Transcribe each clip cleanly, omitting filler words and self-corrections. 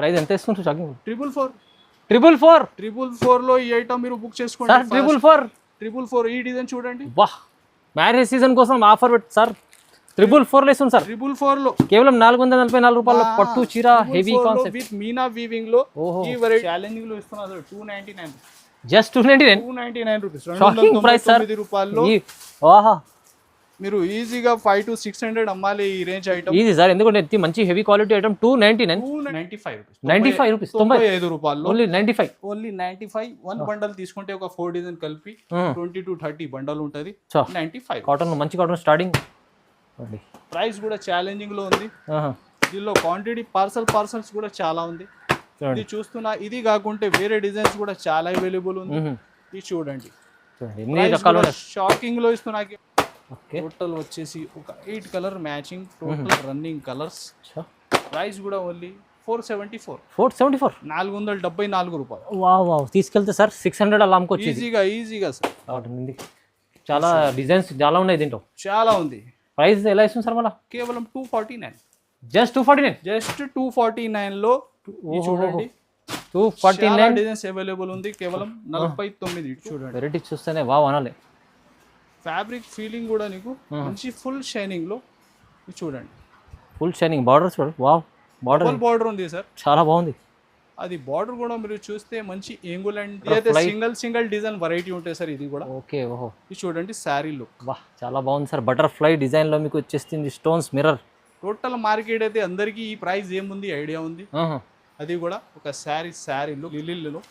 Price ఎంత ఇస్తుంది shocking? 444 444 444 లో ఈ ఐటమ్ మీరు బుక్ చేసుకోండి సార్. 444 ఈ డిజైన్ చూడండి. వాహ్, మ్యారేజ్ సీజన్ కోసం ఆఫర్ పెట్టి సార్ 444 లో ఇస్తుంది సార్. 444 లో కేవలం 444 రూపాయల పట్టు చీర heavy concept with Meena weaving లో ఈ వెరైటీ ఛాలెంజింగ్ లో ఇస్తున్నారు 299 just 299 299 rupees. Shocking price sir. 299 రూపాయల్లో ఆహా, మీరు ఈజీగా 5 to 600 అమ్మాలి ఈ రేంజ్ ఐటమ్. ఈజీ సార్, ఎందుకంటే మంచి హెవీ క్వాలిటీ ఐటమ్. 299 95 రూపీస్ 95 రూపాయల్లో ఓన్లీ 95 ఓన్లీ 95. 1 బండల్ తీసుకుంటే ఒక 4 డిజైన్ కలిపి 20 to 30 బండల్ ఉంటది. 95 కాటన్, మంచి కాటన్ స్టార్టింగ్. ప్రైస్ కూడా ఛాలెంజింగ్ లో ఉంది. దీనిలో క్వాంటిటీ పార్సల్స్ కూడా చాలా ఉంది. ఇది చూస్తున్నా, ఇది కాకుంటే వేరే డిజైన్స్ కూడా చాలా అవైలబుల్ ఉంది. ఇది చూడండి, షాకింగ్ లో ఇస్తున్నా. టోటల్ వచ్చేసి ఒక 8 colour matching, total running colours. Price కూడా ఓన్లీ 474 474 రూపాయలు. వావ్, తీసుకెళ్తే సార్ 600 అలా అమ్ముకోవచ్చు ఈజీగా సార్. చాలా డిజైన్స్ చాలా ఉన్నాయి దీంట్లో, చాలా ఉంది. ప్రైస్ ఎలా ఇస్తుంది సార్ మళ్ళీ? కేవలం 249 జస్ట్ 249 లో చూడండి. 249 డిజైన్స్ అవైలబుల్ ఉంది. కేవలం 49 చూడండి. వెరైటీ చూస్తేనే వావ్ అనాలి. ఫ్యాబ్రిక్ ఫీలింగ్ కూడా నీకు మంచి ఫుల్ షైనింగ్ లో చూడండి. ఫుల్ షైనింగ్ బార్డర్ చూడండి. వావ్, బార్డర్ ఉంది సార్, చాలా బాగుంది. అది బార్డర్ కూడా మీరు చూస్తే మంచి ఏంగుల్ అండ్ అయితే సింగిల్ డిజైన్ వెరైటీ ఉంటాయి సార్. ఇది కూడా ఓకే. ఓహో, ఇది చూడండి శారీ లుక్. వాహ్, చాలా బాగుంది సార్. బటర్ఫ్లై డిజైన్ లో మీకు వచ్చేస్తుంది స్టోన్స్ మిర్రర్. టోటల్ మార్కెట్ అయితే అందరికీ ఈ ప్రైస్ ఏముంది ఐడియా ఉంది. అది కూడా ఒక శారీ లుక్ లిలిల్లో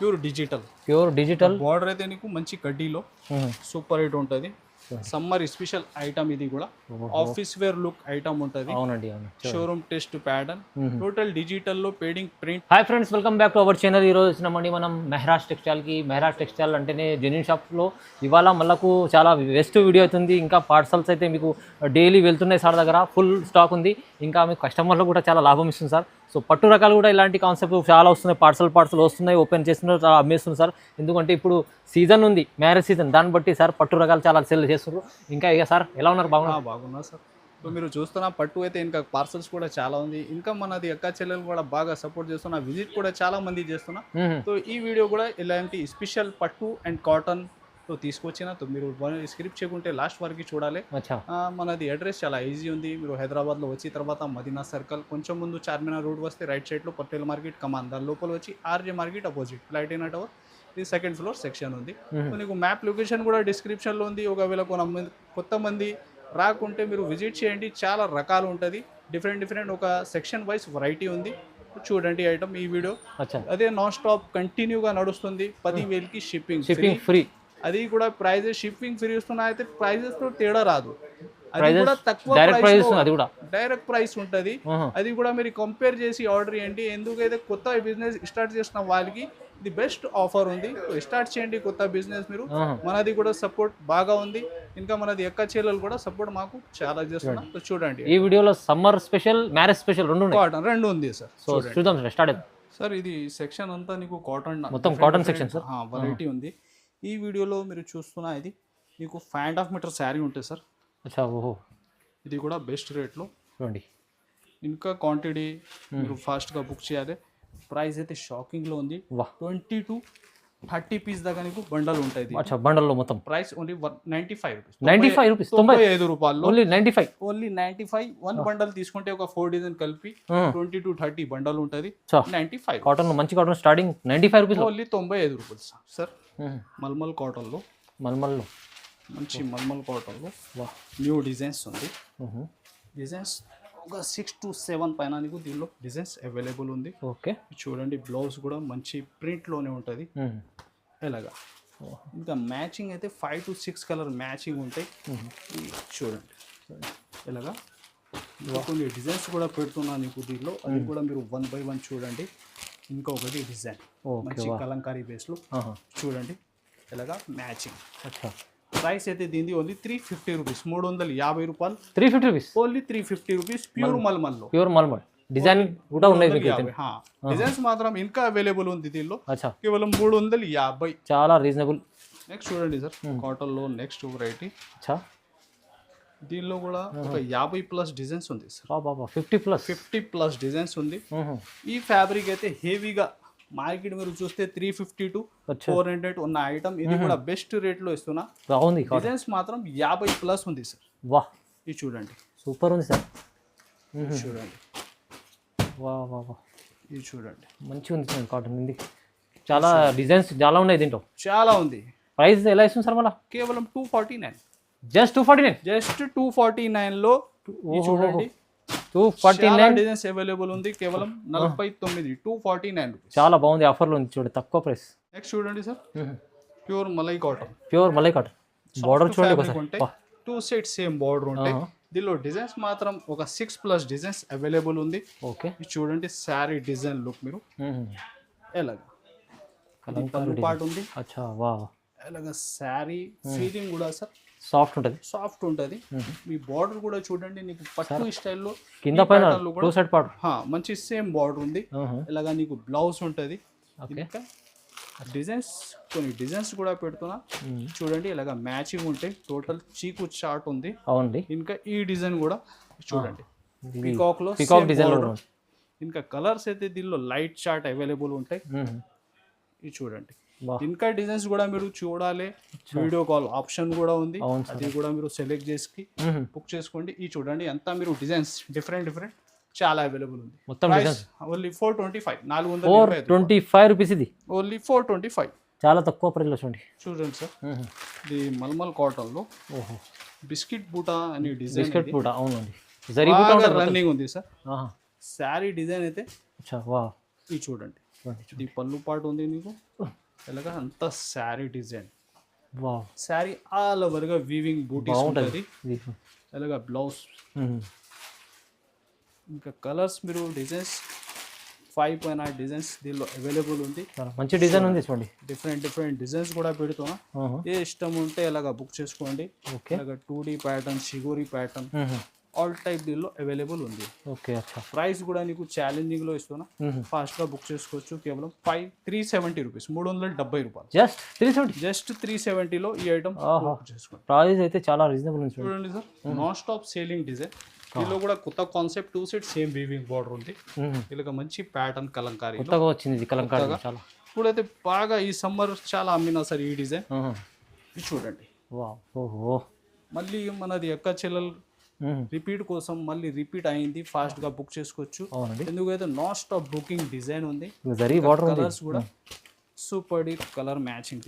ప్యూర్ డిజిటల్ బార్డర్ అయితే నీకు మంచి కడ్డీలో సూపర్ హిట్ ఉంటుంది. Summer special item. ఇది కూడా ఆఫీస్ వేర్ లుక్ ఐటమ్ ఉంటుంది. అవునండి, showroom test pattern, total digital లో పేడింగ్ print. Hi friends, welcome back to our channel. ఈరోజు వచ్చినామండి మనం మెహరాజ్ టెక్స్టైల్కి. మెహరాజ్ టెక్స్టైల్ అంటేనే జెన్యూన్ షాప్లో ఇవాళ మళ్ళకు చాలా బెస్ట్ వీడియో అవుతుంది. ఇంకా పార్సల్స్ అయితే మీకు డైలీ వెళ్తున్నాయి సార్ దగ్గర, ఫుల్ స్టాక్ ఉంది. ఇంకా మీకు కస్టమర్లు కూడా చాలా లాభం ఇస్తుంది సార్. సో పట్టు రకాలు కూడా ఇలాంటి కాన్సెప్ట్ చాలా వస్తున్నాయి. పార్సల్ వస్తున్నాయి, ఓపెన్ చేస్తున్నారు, చాలా అమ్మేస్తున్నారు సార్. ఎందుకంటే ఇప్పుడు సీజన్ ఉంది, మ్యారేజ్ సీజన్, దాన్ని బట్టి సార్ పట్టు రకాలు చాలా సెల్ చేస్తున్నారు. ఇంకా ఇక సార్ ఎలా ఉన్నారు? బాగున్నా సార్. సో మీరు చూస్తున్న పట్టు అయితే ఇంకా పార్సల్స్ కూడా చాలా ఉంది. ఇంకా మనది అక్క చెల్లెలు కూడా బాగా సపోర్ట్ చేస్తున్నా, విజిట్ కూడా చాలా మంది చేస్తున్నా. సో ఈ వీడియో కూడా ఇలాంటి స్పెషల్ పట్టు అండ్ కాటన్ తో తీసుకొచ్చిన. మీరు స్క్రిప్ట్ చేయకుంటే లాస్ట్ వరకు చూడాలి. మనది అడ్రస్ చాలా ఈజీ ఉంది. మీరు హైదరాబాద్లో వచ్చి తర్వాత మదీనా సర్కిల్, కొంచెం ముందు చార్మినార్ రోడ్ వస్తే రైట్ సైడ్లో పటేల్ మార్కెట్ కమాన్, దాని లోపల వచ్చి RJ market opposite Platina tower, ఇది సెకండ్ ఫ్లోర్ సెక్షన్ ఉంది. సో నీకు మ్యాప్ లొకేషన్ కూడా డిస్క్రిప్షన్లో ఉంది. ఒకవేళ కొత్త మంది రాకుంటే మీరు విజిట్ చేయండి. చాలా రకాలు ఉంటుంది, డిఫరెంట్ ఒక సెక్షన్ వైజ్ వెరైటీ ఉంది. చూడండి ఐటమ్ ఈ వీడియో. అదే నాన్ స్టాప్ కంటిన్యూగా నడుస్తుంది. 10,000కి షిప్పింగ్ ఫ్రీ. అది కూడా ప్రైజెస్ షిప్పింగ్ ఫ్రీ ఇస్తున్నా. అయితే ప్రైజెస్ తో తేడా రాదు. అది కూడా తక్కువ డైరెక్ట్ ప్రైస్ ఉంటుంది. అది కూడా మీరు కంపేర్ చేసి ఆర్డర్ చేయండి. ఎందుకైతే కొత్త బిజినెస్ స్టార్ట్ చేసిన వాళ్ళకి ఇది బెస్ట్ ఆఫర్ ఉంది. స్టార్ట్ చేయండి కొత్త బిజినెస్ మీరు. మనది కూడా సపోర్ట్ బాగా ఉంది. ఇంకా మనది ఎక్క చెల్లెలు కూడా సపోర్ట్ మాకు చాలా చేస్తున్నాం. చూడండి ఈ వీడియోలో సమ్మర్ స్పెషల్, మ్యారేజ్ స్పెషల్ రెండు ఉంది సార్. సో చూద్దాం సార్, స్టార్ట్ చేద్దాం సార్. ఇది సెక్షన్ అంతా నీకు కాటన్, మొత్తం కాటన్ సెక్షన్ సార్, వెరైటీ ఉంది. ఈ వీడియోలో మీరు చూస్తున్నా ఇది మీకు 5.5 మీటర్ శారీ ఉంటుంది సార్. ఓహో, ఇది కూడా బెస్ట్ రేట్లో చూడండి. ఇంకా క్వాంటిటీ మీరు ఫాస్ట్గా బుక్ చేయాలి. ప్రైస్ అయితే షాకింగ్లో ఉంది. 20 to 30 పీస్ దాకా నీకు బండల్ ఉంటుంది. బండల్లో మొత్తం ప్రైస్ ఓన్లీ 95 రూపీస్ 95 రూపాయలు. ఓన్లీ 95. 1 బండల్ తీసుకుంటే ఒక 4 డిజైన్ కలిపి 20 to 30 బండల్ ఉంటుంది. 95 కాటన్, మంచి కాటన్ స్టార్టింగ్ 95 రూపీస్ ఓన్లీ 95 రూపాయలు సార్. మల్మల్ కాటన్లో మంచి మల్మల్ కాటన్లో న్యూ డిజైన్స్ ఉంది. డిజైన్స్ ఒక 6 to 7 పైన నీకు దీనిలో డిజైన్స్ అవైలబుల్ ఉంది. ఓకే, చూడండి. బ్లౌజ్ కూడా మంచి ప్రింట్లోనే ఉంటుంది. ఎలాగా ఇంకా మ్యాచింగ్ అయితే 5 to 6 కలర్ మ్యాచింగ్ ఉంటాయి. చూడండి ఎలాగా కొన్ని డిజైన్స్ కూడా పెడుతున్నా నీకు దీనిలో. అది కూడా మీరు 1 by 1 చూడండి. ఇంకొకటి డిజైన్ మంచి కలంకారీ బేస్లో చూడండి ఎలాగా మ్యాచింగ్. ప్రైస్ అయితే దీనిది ఓన్లీ 350 రూపీస్, 350 రూపాయలు. 350 rupees only 350 rupees. Pure mulmul design కూడా ఉన్నాయి. డిజైన్స్ మాత్రం ఇంకా అవైలబుల్ ఉంది దీనిలో. కేవలం 350, చాలా రీజనబుల్. నెక్స్ట్ చూడండి సార్, కాటన్ లో నెక్స్ట్ వెరైటీ దీనిలో కూడా ఒక 50+ డిజైన్స్ ఉంది సార్. బాబా 50+. 50+ డిజైన్స్ ఉంది. ఈ ఫ్యాబ్రిక్ అయితే హెవీగా మార్కెట్ మీరు చూస్తే 350 to 400 ఉన్న ఐటమ్, ఇది కూడా బెస్ట్ రేట్లో ఇస్తున్నా. బాగుంది. డిజైన్స్ మాత్రం 50+ ఉంది సార్. వా, ఇది చూడండి, సూపర్ ఉంది సార్. చూడండి, వా వా వా, ఇది చూడండి, మంచిగా ఉంది సార్ కాటన్. ఇది చాలా డిజైన్స్ చాలా ఉన్నాయి దీంట్లో, చాలా ఉంది. ప్రైస్ ఎలా ఇస్తుంది సార్ మళ్ళీ? కేవలం 249, జస్ట్ 249. జస్ట్ 249 లో చూడండి, 249 డిజైన్స్ అవైలబుల్ ఉంది. కేవలం 49, 249 రూపీస్. చాలా బాగుంది, ఆఫర్లో ఉంది చూడండి, తక్కువ ప్రైస్. నెక్స్ట్ చూడండి sir, pure malai cotton. Pure malai cotton. Border చూడండి ఒకసారి, 2 సైడ్ సేమ్ బార్డర్ ఉంటాయి. దీనిలో డిజైన్స్ మాత్రం ఒక 6+ డిజైన్స్ అవైలబుల్ ఉంది. ఓకే, ఇది చూడండి, శారీ డిజైన్ లుక్ మీరు ఎలాగా పార్ట్ ఉంది. అచ్చా, వా, ఎలాగా శారీ ఫీలింగ్ కూడా సార్ సాఫ్ట్ ఉంటుంది, సాఫ్ట్ ఉంటుంది. మీ బార్డర్ కూడా చూడండి, నీకు పట్టు స్టైల్లో కింద పైన 2 సైడ్ పార్ట్ మంచి సేమ్ బార్డర్ ఉంది. ఇలాగా నీకు బ్లౌజ్ ఉంటుంది. ఇంకా డిజైన్స్, కొన్ని డిజైన్స్ కూడా పెడుతున్నా చూడండి, ఇలాగా మ్యాచింగ్ ఉంటాయి. టోటల్ చీకు చార్ట్ ఉంది. అవునండి. ఇంకా ఈ డిజైన్ కూడా చూడండి, పీకాక్ డిజైన్. ఇంకా కలర్స్ అయితే దీనిలో లైట్ చార్ట్ అవైలబుల్ ఉంటాయి. ఇది చూడండి, ఇంకా డిజైన్స్ కూడా మీరు చూడాలి. వీడియో కాల్ ఆప్షన్ కూడా ఉంది, అది కూడా మీరు సెలెక్ట్ చేసి బుక్ చేసుకోండి. ఈ చూడండి, అంతా మీరు డిజైన్స్ డిఫరెంట్ చాలా అవైలబుల్ ఉంది. మొత్తం ఓన్లీ 425, 425 రూపీస్. ఇది ఓన్లీ 425, చాలా తక్కువ ప్రైస్లో. చూడండి సార్, ఇది మల్మల్ కాటన్ లో బిస్కెట్ బూటా అని డిజైన్. బిస్కెట్ బూటా, అవునండి, రన్నింగ్ ఉంది సార్. శారీ డిజైన్ అయితే ఇది చూడండి, ఇది పళ్ళు పాటు ఉంది నీకు. ఎలాగా అంత sari design, sari all over గా వీవింగ్ బూటీస్ ఉంటుంది. ఎలాగా బ్లౌజ్, ఇంకా కలర్స్ మీరు డిజైన్స్ 5 పైన డిజైన్స్ దీనిలో అవైలబుల్ ఉంది. మంచి డిజైన్ ఉంది చూడండి, డిఫరెంట్ డిజైన్స్ కూడా పెడుతున్నా. ఏ ఇష్టం ఉంటే ఇలాగా బుక్ చేసుకోండి. ఇలాగా 2D ప్యాటర్న్, షిగోరి ప్యాటర్న్, ఆల్ టైప్ దీనిలో అవైలబుల్ ఉంది. ఓకే, అచ్చా. ప్రైస్ కూడా నీకు ఛాలెంజింగ్ లో ఇస్తున్నా, ఫాస్ట్ గా బుక్ చేసుకోవచ్చు. కేవలం 370 రూపీస్, 370 రూపాయలు. జస్ట్ 370 లో ఈ ఐటమ్ బుక్ చేసుకోండి. ప్రైస్ అయితే చాలా రీజనబుల్ ఉంది చూడండి sir, non stop selling design. దీనిలో కూడా కొత్త concept, 2 side same weaving border ఉంది. ఇలాగ మంచి ప్యాటర్న్ కలంకారీ కొత్తగా వచ్చింది. కలంకారీ చాలా ఇప్పుడైతే బాగా ఈ సమ్మర్ చాలా అమ్మినా సార్ ఈ డిజైన్. ఇది చూడండి, మళ్ళీ మనది ఎక్క చెల్లెలు రిపీట్ కోసం మళ్ళీ రిపీట్ అయింది. ఫాస్ట్ గా బుక్ చేసుకోవచ్చు, ఎందుకైతే నాన్ స్టాప్ బుకింగ్ డిజైన్ ఉంది. కలర్స్ కూడా సూపర్ డీప్ కలర్ మ్యాచింగ్.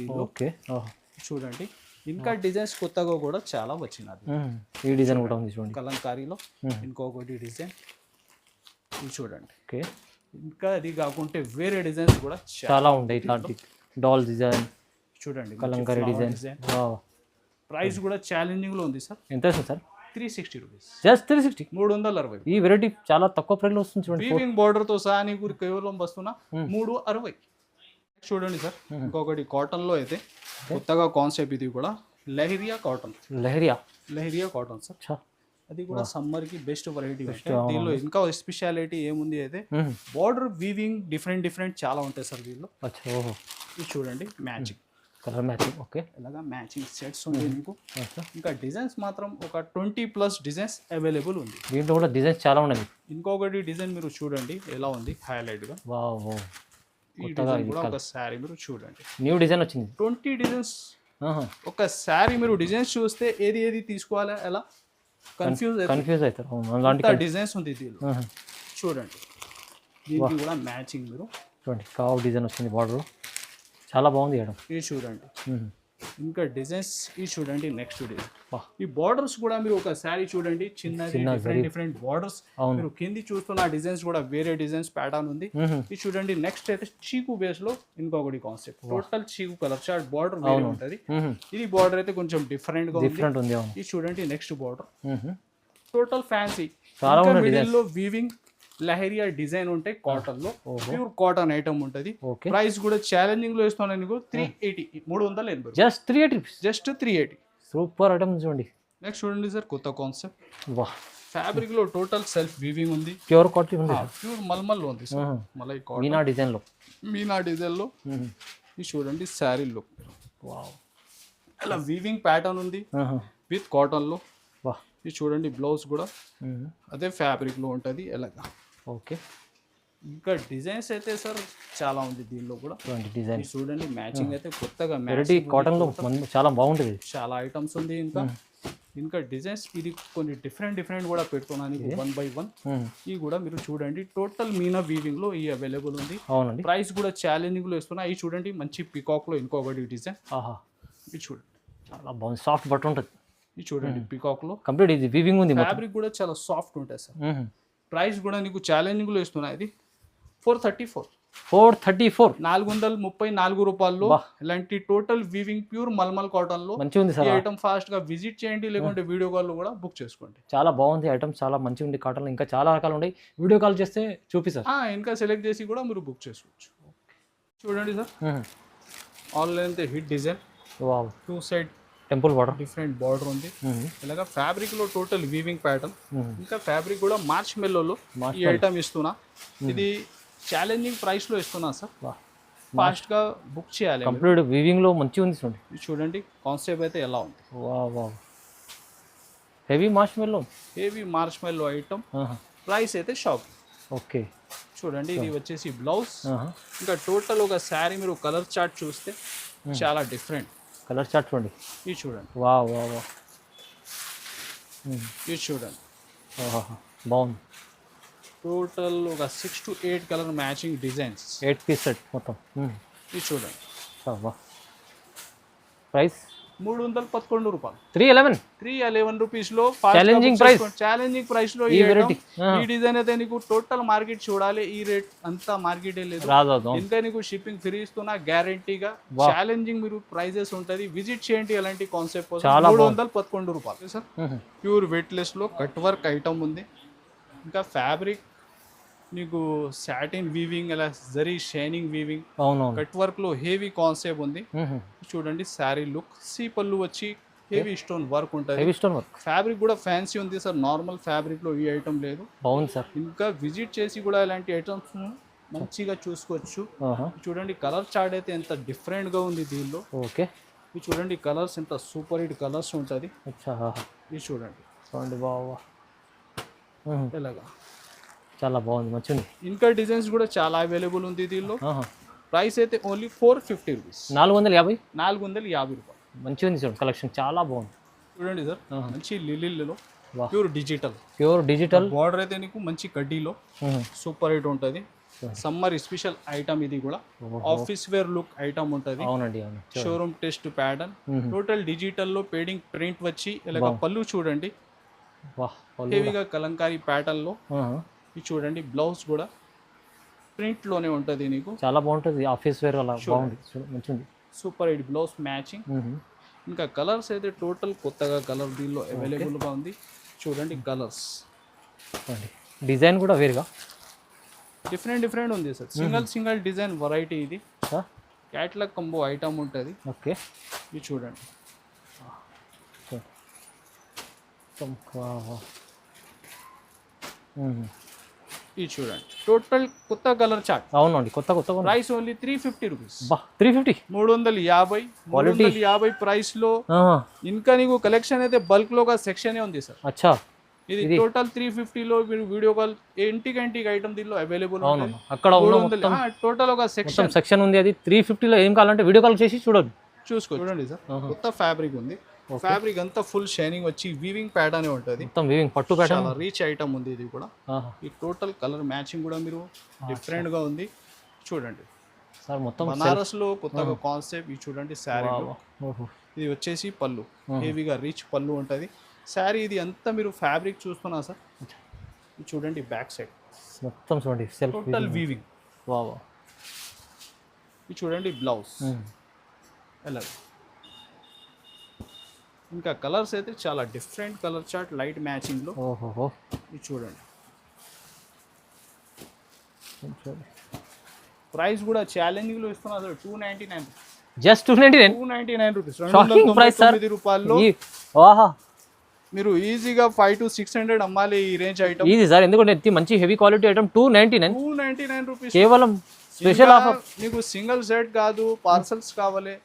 చూడండి, ఇంకా డిజైన్స్ కొత్తగా కూడా చాలా వచ్చినది. ఈ డిజైన్ కూడా ఉంది చూడండి, కలంకారీలో ఇంకొకటి డిజైన్. ఇది చూడండి, ఇంకా అది కాకుంటే వేరే డిజైన్స్ కూడా చాలా ఉంటాయి. ఇట్లాంటి డాల్ డిజైన్ చూడండి, కలంకారీ డిజైన్. ప్రైస్ కూడా ఛాలెంజింగ్ లో ఉంది సార్. ఎంత సార్? 360 రూపీస్. జస్ట్ 360, 360. ఈ వెరైటీ చాలా తక్కువ ప్రైస్ లో వస్తుంది చూడండి. వీవింగ్ బార్డర్ తో సహా నీకు కేవలం వస్తున్నా 360. చూడండి సార్, ఇంకొకటి కాటన్ లో అయితే కొత్తగా కాన్సెప్ట్, ఇది కూడా leheriya cotton. Leheriya cotton sir, అది కూడా సమ్మర్ కి బెస్ట్ వెరైటీ. దీనిలో ఇంకా స్పెషాలిటీ ఏముంది అయితే బార్డర్ వీవింగ్ డిఫరెంట్ చాలా ఉంటాయి సార్ దీనిలో. ఇది చూడండి, మ్యాచింగ్ కలర్ మ్యాచింగ్. ఓకే, ఇలాగా మ్యాచింగ్ సెట్స్ ఉంటాయి మీకు. ఇంకా డిజైన్స్ మాత్రం ఒక 20+ డిజైన్స్ అవైలబుల్ ఉంది. దీంట్లో కూడా డిజైన్స్ చాలా ఉన్నాయి. ఇంకొకటి డిజైన్ మీరు చూడండి ఎలా ఉంది, హైలైట్ గా. ఈ డిజైన్ కూడా ఒక శారీ మీరు చూడండి, న్యూ డిజైన్ వచ్చింది. 20 డిజైన్స్ ఒక శారీ. మీరు డిజైన్స్ చూస్తే ఏది తీసుకోవాలా ఎలా కన్ఫ్యూజ్ అవుతారు. డిజైన్స్ ఉంది దీనిలో, చూడండి. దీనికి కూడా మ్యాచింగ్ మీరు చూడండి, కావ్ డిజైన్ వచ్చింది బార్డర్, చాలా బాగుంది మేడం. ఇది చూడండి, ఇంకా డిజైన్స్ ఇది చూడండి. నెక్స్ట్ డిజైన్, ఈ బార్డర్స్ కూడా మీరు ఒక శారీ చూడండి, చిన్న డిఫరెంట్ బార్డర్స్. మీరు కింది చూస్తున్న డిజైన్స్ కూడా వేరే డిజైన్స్ ప్యాటర్న్ ఉంది. ఇది చూడండి. నెక్స్ట్ అయితే చీకు బేస్ లో ఇంకొకటి కాన్సెప్ట్, టోటల్ చీకు కలర్ చార్ట్ బార్డర్ వేరే ఉంటది. ఇది బార్డర్ అయితే కొంచెం డిఫరెంట్ గా ఉంది. ఇది చూడండి, next border total fancy. Middle లో వీవింగ్ లహరియా డిజైన్ ఉంటాయి. కాటన్ లో ప్యూర్ కాటన్ ఐటమ్ ఉంటది. ప్రైస్ కూడా ఛాలెంజింగ్ లో ఇస్తున్నాను నీకు 380, 380. Just 380, just 380. సూపర్ ఐటమ్ చూడండి. నెక్స్ట్ చూడండి సార్, కొత్త కాన్సెప్ట్. ఫ్యాబ్రిక్ లో టోటల్ సెల్ఫ్ వీవింగ్ ఉంది, ప్యూర్ కాటన్ ఉంది, ప్యూర్ మల్మల్ లో ఉంది sir. Malai cotton Meena design లో ఇది చూడండి, శారీ లుక్. ఇలా వీవింగ్ ప్యాటర్న్ ఉంది విత్ కాటన్ లో. ఇది చూడండి బ్లౌజ్ కూడా అదే ఫ్యాబ్రిక్ లో ఉంటది ఎలాగా. ఓకే, ఇంకా డిజైన్స్ అయితే సార్ చాలా ఉంది దీనిలో కూడా. డిజైన్ ఇది చూడండి మ్యాచింగ్ అయితే కొత్తగా వెరైటీ కాటన్ లో చాలా బాగుంటుంది. చాలా ఐటమ్స్ ఉంది. ఇంకా డిజైన్స్ ఇది కొన్ని డిఫరెంట్ కూడా పెడుతున్నాను 1 by 1. ఇవి కూడా మీరు చూడండి టోటల్ మీనా వీవింగ్ లో ఈ అవైలబుల్ ఉంది. అవునండి, ప్రైస్ కూడా ఛాలెంజింగ్ లో ఇస్తున్నా. ఇది చూడండి మంచి పికాక్ లో ఇంకొకటి డిజైన్. ఇది చూడండి చాలా బాగుంది, సాఫ్ట్ బట్ట ఉంటుంది. ఇది చూడండి పికాక్ లో కంప్లీట్ ఇది వీవింగ్ ఉంది. ఫ్యాబ్రిక్ కూడా చాలా సాఫ్ట్ ఉంటుంది సార్. ప్రైస్ కూడా నీకు ఛాలెంజింగ్ లో ఇస్తున్నా. ఇది 434 434 రూపాయల్లో ఇలాంటి total weaving pure mulmul cotton లో మంచిగా ఉంది సార్. ఐటమ్ ఫాస్ట్ గా విజిట్ చేయండి, లేకుంటే వీడియో కాల్ లో కూడా బుక్ చేసుకోండి. చాలా బాగుంది ఐటమ్, చాలా మంచిగా ఉంది కాటన్. ఇంకా చాలా రకాలు ఉన్నాయి, వీడియో కాల్ చేస్తే చూపిస్తారు. ఇంకా సెలెక్ట్ చేసి కూడా మీరు బుక్ చేసుకోవచ్చు. చూడండి sir online hit design. Wow, 2 side temple border, different border ఉంది. ఇలాగా ఫ్యాబ్రిక్ లో టోటల్ వీవింగ్ ప్యాటర్న్. ఇంకా ఫ్యాబ్రిక్ కూడా మార్చ్ మెల్లోలో ఈ ఐటమ్ ఇస్తున్నా. ఇది ఛాలెంజింగ్ ప్రైస్ లో ఇస్తున్నా సార్. ఫాస్ట్ గా బుక్ చేయాలి. కంప్లీట్ వీవింగ్ లో మంచిగా ఉంది. చూడండి కాన్సెప్ట్ అయితే ఎలా ఉంది. వావ్, హెవీ మార్చ్ మెల్లో ఐటమ్. ప్రైస్ అయితే షాప్. ఓకే, చూడండి ఇది వచ్చేసి బ్లౌజ్. ఇంకా టోటల్ ఒక శారీ మీరు కలర్ చార్ట్ చూస్తే చాలా డిఫరెంట్ కలర్ చార్ట్ చూడండి. ఇది చూడండి. వావ్, ఇది చూడండి బాగుంది. టోటల్ ఒక 6 to 8 colour matching designs. 8 piece set మొత్తం. ఇది చూడండి. ప్రైస్ 311 రూపాయలు. 311 రూపీస్ లో ఛాలెంజింగ్ ప్రైస్ లో ఈ డిజైన్ అయితే నీకు టోటల్ మార్కెట్ చూడాలి. ఈ రేట్ అంతా మార్కెట్ లేదు. ఇంకా నీకు షిప్పింగ్ ఫ్రీ ఇస్తున్నా గ్యారంటీగా. ఛాలెంజింగ్ మీరు ప్రైజెస్ ఉంటది, విజిట్ చేయండి. అలాంటి కాన్సెప్ట్ 311 రూపాయలు సార్. ప్యూర్ వెయిట్లెస్ లో కట్ వర్క్ ఐటమ్ ఉంది. ఇంకా ఫ్యాబ్రిక్ నీకు సాటిన్ వీవింగ్, అలా zari shining weaving, cut work లో హెవీ కాన్సెప్ట్ ఉంది. చూడండి శారీ లుక్. సి పళ్ళు వచ్చి హెవీ స్టోన్ వర్క్ ఉంటుంది. ఫ్యాబ్రిక్ కూడా ఫ్యాన్సీ ఉంది సార్. నార్మల్ ఫ్యాబ్రిక్ లో ఈ ఐటమ్ లేదు. బాగుంది సార్. ఇంకా విజిట్ చేసి కూడా ఇలాంటి ఐటమ్స్ మంచిగా చూసుకోవచ్చు. చూడండి కలర్ చార్ట్ అయితే ఎంత డిఫరెంట్ గా ఉంది దీనిలో. ఓకే, ఇది చూడండి కలర్స్ ఎంత సూపర్ హిట్ కలర్స్ ఉంటుంది. ఇది చూడండి బాగా ఎలాగా చాలా బాగుంది, మంచిగా. ఇంకా డిజైన్స్ కూడా చాలా అవైలబుల్ ఉంది దీనిలో. ప్రైస్ అయితే ఓన్లీ 450 రూపీస్. 450 రూపాయలు. మంచిగా ఉంది సార్ కలెక్షన్, చాలా బాగుంది. చూడండి సార్ మంచి లిలిల్లో ప్యూర్ డిజిటల్ బార్డర్ అయితే నీకు మంచి కడ్డీలో సూపర్ హిట్ ఉంటుంది. సమ్మర్ స్పెషల్ ఐటమ్ ఇది కూడా. ఆఫీస్ వేర్ లుక్ ఐటమ్ ఉంటుంది. Showroom test pattern. Total digital లో పేడింగ్ ప్రింట్ వచ్చి ఇలాగ పళ్ళు చూడండి హెవీగా కలంకారీ ప్యాటర్న్ లో. ఇది చూడండి బ్లౌజ్ కూడా ప్రింట్ లోనే ఉంటుంది నీకు. చాలా బాగుంటుంది, ఆఫీస్ వేర్ అలా బాగుంది, మంచిది. Super hit blouse matching. ఇంకా కలర్స్ అయితే టోటల్ కొత్తగా కలర్ దీనిలో అవైలబుల్ గా ఉంది. చూడండి కలర్స్, డిజైన్ కూడా వేరుగా డిఫరెంట్ ఉంది సార్. సింగిల్ డిజైన్ వెరైటీ ఇది. క్యాట్లాగ్ కంబో ఐటమ్ ఉంటుంది. ఓకే, ఇది చూడండి. ఇది చూడండి టోటల్ కొత్త కలర్ చార్ట్. అవునండి, కొత్త ప్రైస్ ఓన్లీ 350 రూపీస్. 350 350 ప్రైస్ లో. ఇంకా నీకు కలెక్షన్ అయితే బల్క్ లో సెక్షన్ ఉంది సార్. అచ్చా, ఇది టోటల్ 350 లో మీరు వీడియో కాల్ ఇంటికి ఐటమ్ దీనిలో అవైలబుల్ ఉంది. అక్కడ టోటల్ ఒక సెక్షన్ ఉంది. అది 350 లో ఏం కావాలంటే వీడియో కాల్ చేసి చూసుకో. చూడండి సార్ కొత్త ఫ్యాబ్రిక్ ఉంది. ఫ్యాబ్రిక్ అంతా ఫుల్ షైనింగ్ వచ్చి వీవింగ్ ప్యాటర్న్ ఉంటుంది. పట్టు ప్యాటర్న్ రీచ్ ఐటమ్ ఉంది ఇది కూడా. ఈ టోటల్ కలర్ మ్యాచింగ్ కూడా మీరు డిఫరెంట్ గా ఉంది. చూడండి సార్ మొత్తం బనారస్ లో కొత్తగా కాన్సెప్ట్. ఇది చూడండి శారీ. ఇది వచ్చేసి పళ్ళు హెవీగా రీచ్ పళ్ళు ఉంటుంది. శారీ ఇది అంతా మీరు ఫ్యాబ్రిక్ చూస్తున్నా సార్. ఇది చూడండి బ్యాక్ సైడ్ మొత్తం చూడండి టోటల్ వీవింగ్. ఇది చూడండి బ్లౌజ్ ఎలా. ఇంకా కలర్స్ అయితే చాలా different colour chart light matching లో. ఇది చూడండి ప్రైస్ కూడా ఛాలెంజింగ్ లో ఇస్తున్నా sir. 299 just 299 rupees. Shocking price sir. రూపాయల్లో మీరు ఈజీగా 500 to 600 అమ్మాలి ఈ రేంజ్ ఐటమ్. ఇది సార్ ఎందుకంటే మంచి హెవీ క్వాలిటీ ఐటమ్. 299 రూపీస్ కేవలం స్పెషల్ ఆఫర్. మీకు సింగిల్ సెట్ కాదు, పార్సల్స్ కావాలి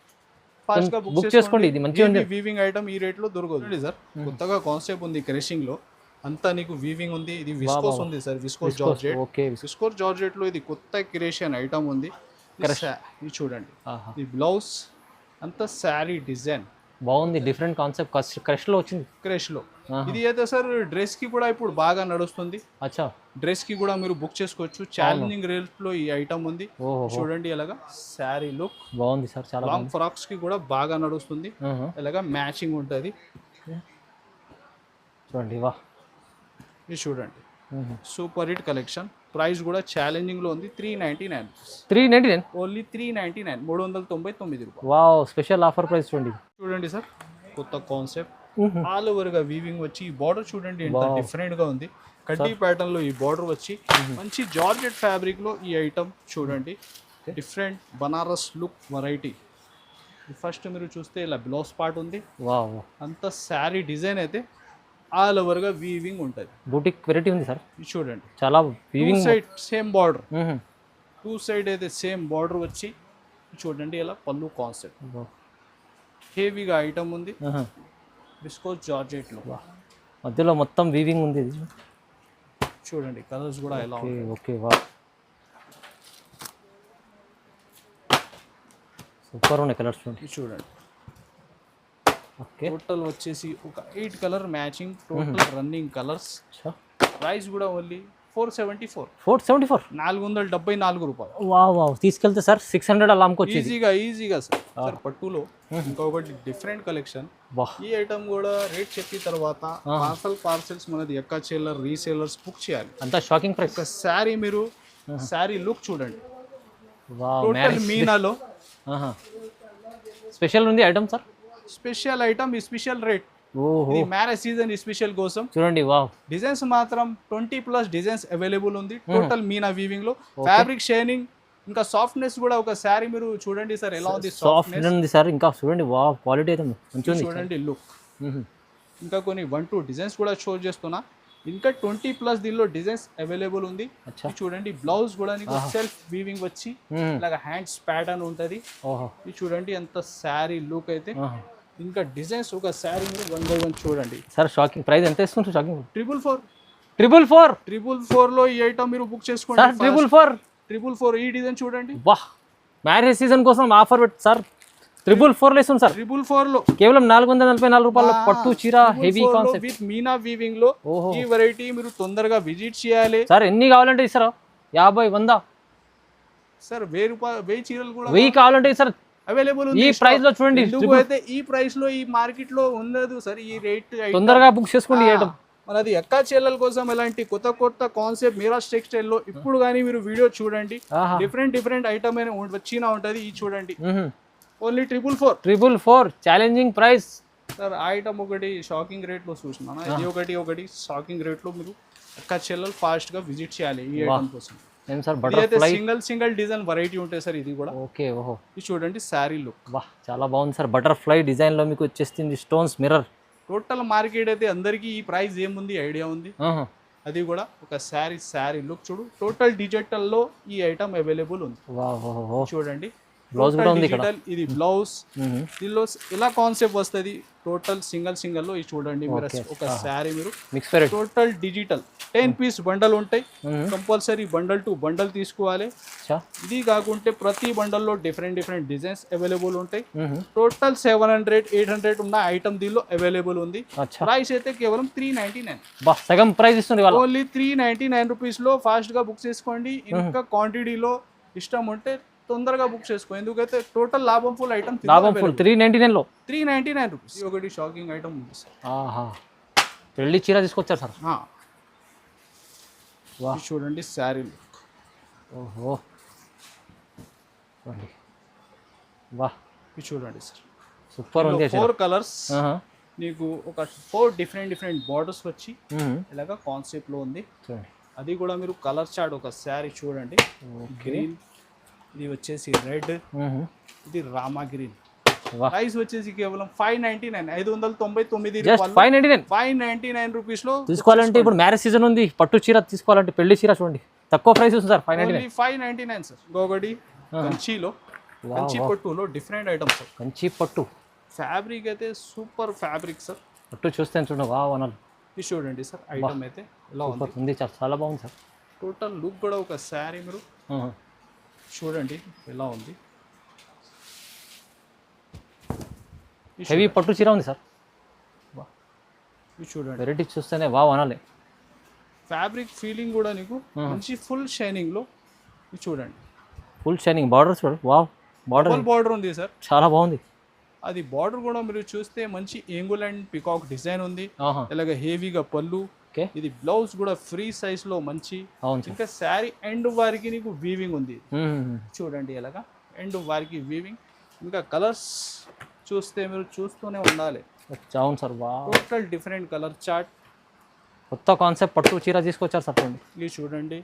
ఫాస్ట్ గా బుక్ చేసుకోండి, ఇది మంచిగా ఉంది. వీవింగ్ ఐటమ్ ఈ రేట్ లో దొరకదు సార్. కొత్తగా కాన్సెప్ట్ ఉంది క్రషింగ్ లో, అంతా నీకు వీవింగ్ ఉంది. ఇది విస్కోస్ ఉంది sir, viscose georgette. Okay, viscose georgette లో ఇది కొత్త క్రియేషన్ ఐటమ్ ఉంది. ఇది చూడండి, ఈ బ్లౌజ్ అంతా శారీ డిజైన్ బాగుంది, డిఫరెంట్ కాన్సెప్ట్. క్రష్ లో వచ్చింది, క్రష్ లో. ఇది అయితే సార్ డ్రెస్ కి కూడా ఇప్పుడు బాగా నడుస్తుంది. అచ్చా, డ్రెస్ కి కూడా మీరు బుక్ చేసుకోవచ్చు. ఛాలెంజింగ్ రేట్ లో ఈ ఐటమ్ ఉంది. ఓహో, చూడండి ఎలాగా శారీ లుక్ బాగుంది సార్, చాలా లాంగ్ ఫ్రాక్స్ కి కూడా బాగా నడుస్తుంది. ఎలాగా మ్యాచింగ్ ఉంటుంది. చూడండి, వా, ఇది చూడండి సూపర్ హిట్ కలెక్షన్. ప్రైస్ కూడా ఛాలెంజింగ్ లో ఉంది. 399 399 ఓన్లీ 399, 399 రూపాయలు. వావ్, స్పెషల్ ఆఫర్ ప్రైస్ చూడండి. చూడండి సార్, కొత్త కాన్సెప్ట్ ఆల్ ఓవర్ గా వీవింగ్ వచ్చి ఈ బార్డర్ చూడండి ఎంత డిఫరెంట్ గా ఉంది. కడ్డీ ప్యాటర్న్ లో ఈ బార్డర్ వచ్చి మంచి జార్జెట్ ఫ్యాబ్రిక్ లో ఈ ఐటమ్ చూడండి. Different Banaras look variety. First మీరు చూస్తే ఇలా బ్లౌజ్ పార్ట్ ఉంది. వావ్, అంత శారీ డిజైన్ అయితే ఆల్ ఓవర్ గా వీవింగ్ ఉంటుంది. బూటిక్ వెరైటీ ఉంది సార్. ఇది చూడండి, చాలా weaving side same border, two side అయితే సేమ్ బార్డర్ వచ్చి చూడండి ఇలా పళ్ళు కాన్సెప్ట్. హెవీగా ఐటమ్ ఉంది. విస్కోస్ జార్జెట్ లో మధ్యలో మొత్తం వీవింగ్ ఉంది. ఇది చూడండి కలర్స్ కూడా ఎలా ఉన్నాయి. ఓకే, వా, సూపర్ ఉన్నాయి కలర్స్ చూడండి. ఇది చూడండి, ఓకే, టోటల్ వచ్చేసి ఒక 8 colour matching, total running colours. Price కూడా ఓన్లీ 474, 474 రూపాయలు. వావ్ వావ్, తీసుకెళ్తే సార్ 600 అలా అమ్ముకోవచ్చు ఈజీగా సార్. పట్టులో ఇంకొకటి డిఫరెంట్ కలెక్షన్. ఈ ఐటమ్ కూడా రేట్ చెప్పిన తర్వాత పార్సల్స్ మనది ఎక్క సేలర్ రీసేలర్స్ బుక్ చేయాలి. అంతా షాకింగ్ ప్రైస్. ఒక శారీ మీరు శారీ లుక్ చూడండి. టోటల్ మీనాలో స్పెషల్ ఉంది ఐటమ్ సార్. స్పెషల్ ఐటమ్, ఈ స్పెషల్ రేట్. ఓహో, ఇది మ్యారేజ్ సీజన్ స్పెషల్ కోసం చూడండి. వావ్, డిజైన్స్ మాత్రం 20+ డిజైన్స్ అవైలబుల్ ఉంది. టోటల్ మీనా వీవింగ్ లో ఫ్యాబ్రిక్ షైనింగ్ ఇంకా సాఫ్ట్నెస్ కూడా ఒక శారీ మీరు చూడండి సార్ ఎలా ఉంది. సాఫ్ట్ ఉంది సార్. ఇంకా చూడండి, వావ్, క్వాలిటీ అయితే మంచిగా ఉంది. చూడండి లుక్. ఇంకా కొన్ని 1-2 డిజైన్స్ కూడా షో చేస్తున్నా. ఇంకా 20+ దీనిలో డిజైన్స్ అవైలబుల్ ఉంది. చూడండి బ్లౌజ్ కూడా నీకు సెల్ఫ్ వీవింగ్ వచ్చి ఇలాగ హ్యాండ్స్ ప్యాటర్న్ ఉంటుంది. ఇది చూడండి ఎంత శారీ లుక్ అయితే. ఇంకా డిజైన్స్ ఒక శారీ మీరు 1 by 1 చూడండి సార్. షాకింగ్ ప్రైస్ ఎంత ఇస్తుంది? షాకింగ్ 444 లో ఈ ఐటమ్ మీరు బుక్ చేసుకోండి. 444 ఈ డిజైన్ చూడండి. వాహ్, మ్యారేజ్ సీజన్ కోసం ఆఫర్ పెట్టి సార్ 444 లో ఇస్తుంది సార్. 444 లో కేవలం 444 రూపాయల పట్టు చీర heavy concept with Meena weaving లో. ఈ వెరైటీ మీరు తొందరగా విజిట్ చేయాలి సార్. ఎన్ని కావాలంటే ఇస్తారా? 50, 100 సార్. 1000 చీరలు కూడా 1000 కావాలంటే సార్ అవైలబుల్ ఉంది. ఈ ప్రైస్ లో చూడండి. అయితే ఈ ప్రైస్ లో ఈ మార్కెట్ లో ఉండదు సార్ ఈ రేట్. తొందరగా బుక్ చేసుకోండి ఈ ఐటమ్. మనది ఎక్కా చెల్లెల కోసం ఎలాంటి కొత్త కాన్సెప్ట్ మీరాజ్ టెక్స్టైల్ లో ఇప్పుడు కానీ మీరు వీడియో చూడండి. డిఫరెంట్ ఐటమ్ అయినా వచ్చినా ఉంటది. ఇది చూడండి only 444 challenging price sir. Item ఒకటి షాకింగ్ రేట్ లో చూసినా, ఇది ఒకటి షాకింగ్ రేట్ లో మీరు ఎక్కా చెల్లెలు ఫాస్ట్ గా విజిట్ చేయాలి ఈ ఐటమ్ కోసం. సింగిల్ డిజైన్ వెరైటీ ఉంటాయి సార్. ఇది కూడా ఓకే. ఓహో, ఇది చూడండి శారీ లుక్. వా, చాలా బాగుంది సార్. బటర్ఫ్లై డిజైన్ లో మీకు వచ్చేస్తుంది స్టోన్స్ మిర్రర్. టోటల్ మార్కెట్ అయితే అందరికి ఈ ప్రైస్ ఏముంది ఐడియా ఉంది. అది కూడా ఒక శారీ లుక్ చూడు. టోటల్ డిజిటల్ లో ఈ ఐటమ్ అవైలబుల్ ఉంది. చూడండి బ్లౌజ్ కూడా ఉంది ఇక్కడ. ఇది బ్లౌజ్. దీనిలో ఇలా కాన్సెప్ట్ వస్తుంది. టోటల్ సింగిల్ లో ఇది చూడండి మీరు ఒక శారీ మీరు mix total digital 10 piece bundle ఉంటాయి. కంపల్సరీ బండల్ టు బండల్ తీసుకోవాలి. ఇది కాకుంటే ప్రతి బండల్ లో డిఫరెంట్ డిజైన్స్ అవైలబుల్ ఉంటాయి. టోటల్ 700-800 ఉన్న ఐటమ్ దీనిలో అవైలబుల్ ఉంది. ప్రైస్ అయితే కేవలం 399. సగం ప్రైస్ ఇస్తుంది. ఓన్లీ 399 రూపీస్ లో ఫాస్ట్ గా బుక్ చేసుకోండి. ఇంకా క్వాంటిటీలో ఇష్టం ఉంటే తొందరగా బుక్ చేసుకో. ఎందుకైతే టోటల్ లాభం ఫుల్ ఐటమ్ 399 లో 399 రూపీస్. ఒకటి షాకింగ్ ఐటమ్ ఉంది సార్. పెళ్లి చీర తీసుకొచ్చారు సార్. చూడండి శారీ లుక్. ఓహో, వాహ్, చూడండి సార్ సూపర్ ఉంది. 4 కలర్స్ నీకు ఒక 4 డిఫరెంట్ బార్డర్స్ వచ్చి ఇలాగా కాన్సెప్ట్ లో ఉంది. అది కూడా మీరు కలర్ చార్ట్ ఒక శారీ చూడండి. గ్రీన్, ఇది వచ్చేసి రెడ్, ఇది రామా గ్రీన్. ప్రైస్ వచ్చేసి కేవలం 599 599 రూపీస్ లో తీసుకోవాలంటే ఇప్పుడు మ్యారేజ్ సీజన్ ఉంది. పట్టు చీర తీసుకోవాలంటే పెళ్లి చీర చూడండి తక్కువ ప్రైస్ ఉంది సార్. 599 సార్. ఇంకొకటి కంచిలో కంచి పట్టులో డిఫరెంట్ ఐటమ్స్ సార్. కంచి పట్టు ఫ్యాబ్రిక్ అయితే సూపర్ ఫ్యాబ్రిక్ సార్. పట్టు చూస్తే చూడండి వావ్ అనాలి. ఇది చూడండి సార్ ఐటమ్ అయితే ఎలా ఉంది. సూపర్ ఉంది, చాలా బాగుంది సార్. టోటల్ లుక్ కూడా ఒక శారీ మీరు చూడండి ఎలా ఉంది. హెవీ పట్టు చీర ఉంది సార్. ఇది చూడండి వెరైటీ చూస్తేనే వావ్ అనాలి. ఫ్యాబ్రిక్ ఫీలింగ్ కూడా నీకు మంచి ఫుల్ షైనింగ్ లో. ఇది చూడండి ఫుల్ షైనింగ్ బార్డర్ చూడు, వావ్ బార్డర్ బార్డర్ ఉంది సార్, చాలా బాగుంది. అది బార్డర్ కూడా మీరు చూస్తే మంచి ఏంగుల్ అండ్ పికాక్ డిజైన్ ఉంది. ఆహా ఇలాగ హెవీగా పళ్ళు. ఓకే, ఇది బ్లౌజ్ కూడా ఫ్రీ సైజ్ లో మంచి. అవును సార్. ఇంకా శారీ ఎండ్ వారికి నీకు వీవింగ్ ఉంది. చూడండి ఎలాగా ఎండ్ వారికి వీవింగ్. ఇంకా కలర్స్ చూస్తే మీరు చూస్తూనే ఉండాలి. అవును sir, wow total different colour chart. కొత్త కాన్సెప్ట్ పట్టు చీర తీసుకొచ్చారు సార్ చూడండి. ఇది చూడండి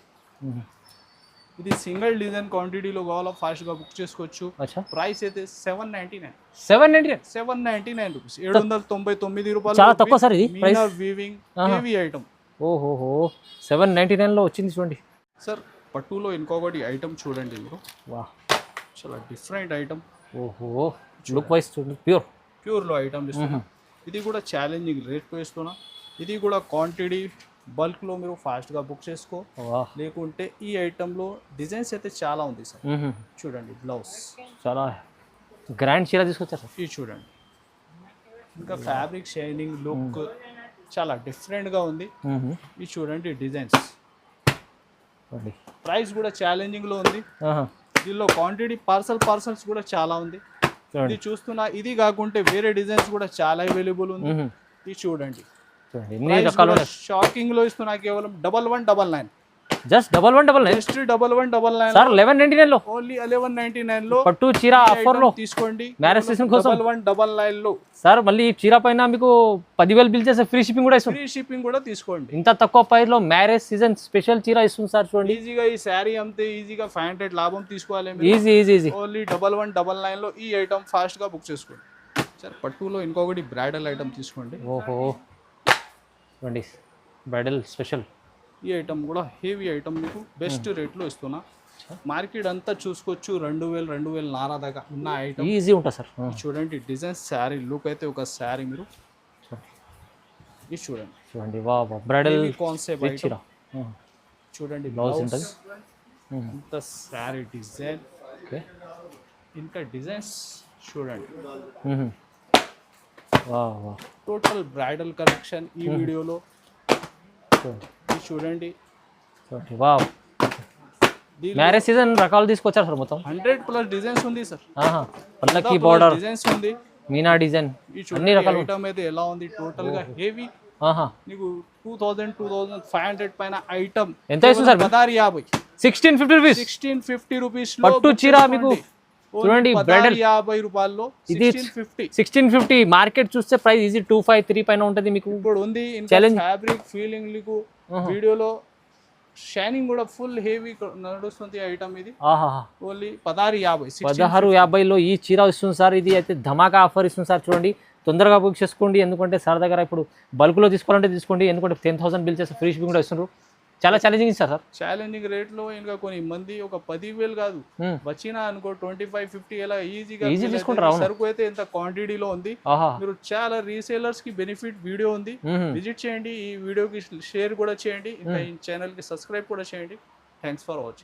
ఇది సింగిల్ డిజైన్ క్వాంటిటీలో కావాలా ఫాస్ట్గా బుక్ చేసుకోవచ్చు. అచ్చా, ప్రైస్ అయితే 799. 799 799 రూపీస్, 799 రూపాయలు. చాలా తక్కువ సార్ ఇది ప్రైస్. Weaving heavy item. ఓహోహో 799లో వచ్చింది చూడండి సార్. పట్టులో ఇంకొకటి ఐటమ్ చూడండి మీరు, వా చాలా డిఫరెంట్ ఐటమ్. ఓహో లుక్ వైస్ చూడండి, ప్యూర్లో ఐటమ్ ఇస్తున్నా. ఇది కూడా ఛాలెంజింగ్ రేట్తో ఇస్తున్నా. ఇది కూడా క్వాంటిటీ బల్క్లో మీరు ఫాస్ట్గా బుక్ చేసుకో. లేకుంటే ఈ ఐటెంలో డిజైన్స్ అయితే చాలా ఉంది సార్. చూడండి బ్లౌజ్ చాలా గ్రాండ్ చీర తీసుకొచ్చారు సార్. ఇది చూడండి ఇంకా ఫ్యాబ్రిక్ షైనింగ్ లుక్ చాలా డిఫరెంట్గా ఉంది. ఇది చూడండి డిజైన్స్. ప్రైస్ కూడా ఛాలెంజింగ్లో ఉంది. దీనిలో క్వాంటిటీ పార్సల్స్ కూడా చాలా ఉంది. ఇది చూస్తున్నా. ఇది కాకుంటే వేరే డిజైన్స్ కూడా చాలా అవైలబుల్ ఉంది. ఇది చూడండి షాకింగ్ లో ఇస్తున్నా. కేవలం 1199. జస్ట్ 1199. జస్ట్ 1199 సార్ 1199 లో ఓన్లీ 1199 లో పట్టు చీర ఆఫర్ లో తీసుకోండి. మ్యారేజ్ సీజన్ కోసం 1199 లో సార్. మళ్ళీ ఈ చీర పైన మీకు 10,000 బిల్ చేస్తే ఫ్రీ షిప్పింగ్ కూడా ఇస్తుంది. ఫ్రీ షిప్పింగ్ కూడా తీసుకోండి. ఇంత తక్కువ ప్రైస్ లో మ్యారేజ్ సీజన్ స్పెషల్ చీర ఇస్తుంది సార్ చూడండి. ఈజీగా ఈ శారీ అమ్మితే ఈజీగా 500 లాభం తీసుకోవాలి. ఈజీ ఓన్లీ 1199 లో ఈ ఐటమ్ ఫాస్ట్ గా బుక్ చేసుకోండి సార్. పట్టులో ఇంకొకటి బ్రైడల్ ఐటమ్ తీసుకోండి. ఓహో చూడండి బ్రైడల్ స్పెషల్. ఈ ఐటమ్ కూడా హెవీ ఐటమ్ మీకు బెస్ట్ రేట్లో ఇస్తున్నా. మార్కెట్ అంతా చూసుకోవచ్చు 2000 2400 దాకా ఉన్న ఐటమ్ ఈజీ ఉంటుంది సార్. చూడండి డిజైన్ శారీ లుక్ అయితే ఒక శారీ మీరు ఇది చూడండి. వా బ్రైడల్ కాన్సెప్ట్ చీర చూడండి. బ్లౌజ్ ఉంటుంది. ఇంత శారీ డిజైన్. ఇంకా డిజైన్స్ చూడండి. టోటల్ బ్రైడల్ కలెక్షన్ ఈ వీడియోలో చూడండి. వావ్ మ్యారేజ్ సీజన్ రకాలు తీసుకొచ్చారు సార్. మొత్తం 100+ డిజైన్స్ ఉంది సార్. పల్లకి బోర్డర్ డిజైన్స్ ఉంది. మీనా డిజైన్ అన్ని రకాలు. ఐటమ్ అయితే ఎలా ఉంది టోటల్ గా హెవీ. నీకు 2500 పైన ఐటమ్ ఎంత ఇస్తుంది సార్? 1650 రూపీస్. 1650 రూపీస్ పట్టు చీర మీకు చూడండి. బ్రైడల్ 50 రూపాయల్లో ఇది 1650. మార్కెట్ చూస్తే ప్రైస్ ఈజీ 253 పైన ఉంటుంది మీకు. ఇప్పుడు ఉంది ఫ్యాబ్రిక్ ఫీలింగ్ మీకు వీడియోలో షైనింగ్ కూడా ఫుల్ హెవీ నడుస్తుంది ఐటమ్. ఇది ఓన్లీ 1650లో ఈ చీర ఇస్తుంది సార్. ఇది అయితే ధమాకా ఆఫర్ ఇస్తుంది సార్. చూడండి తొందరగా బుక్ చేసుకోండి. ఎందుకంటే సార్ దగ్గర ఇప్పుడు బల్క్లో తీసుకోవాలంటే తీసుకోండి. ఎందుకంటే 10,000 బిల్ చేస్తే ఫ్రీ షిప్పింగ్ కూడా ఇస్తున్నారు. చాలా ఛాలెంజింగ్ ఇస్తారు సార్. ఛాలెంజింగ్ రేట్లో ఇంకా కొన్ని మంది ఒక 10,000 కాదు వచ్చినా అనుకో 25-50 ఎలా ఈజీగా తీసుకుంటారు. సరుకు అయితే ఎంత క్వాంటిటీలో ఉంది. మీరు చాలా రీసేలర్స్ కి బెనిఫిట్ వీడియో ఉంది. విజిట్ చేయండి. ఈ వీడియోకి షేర్ కూడా చేయండి. ఇంకా ఈ ఛానల్ కి సబ్స్క్రైబ్ కూడా చేయండి. Thanks for watching.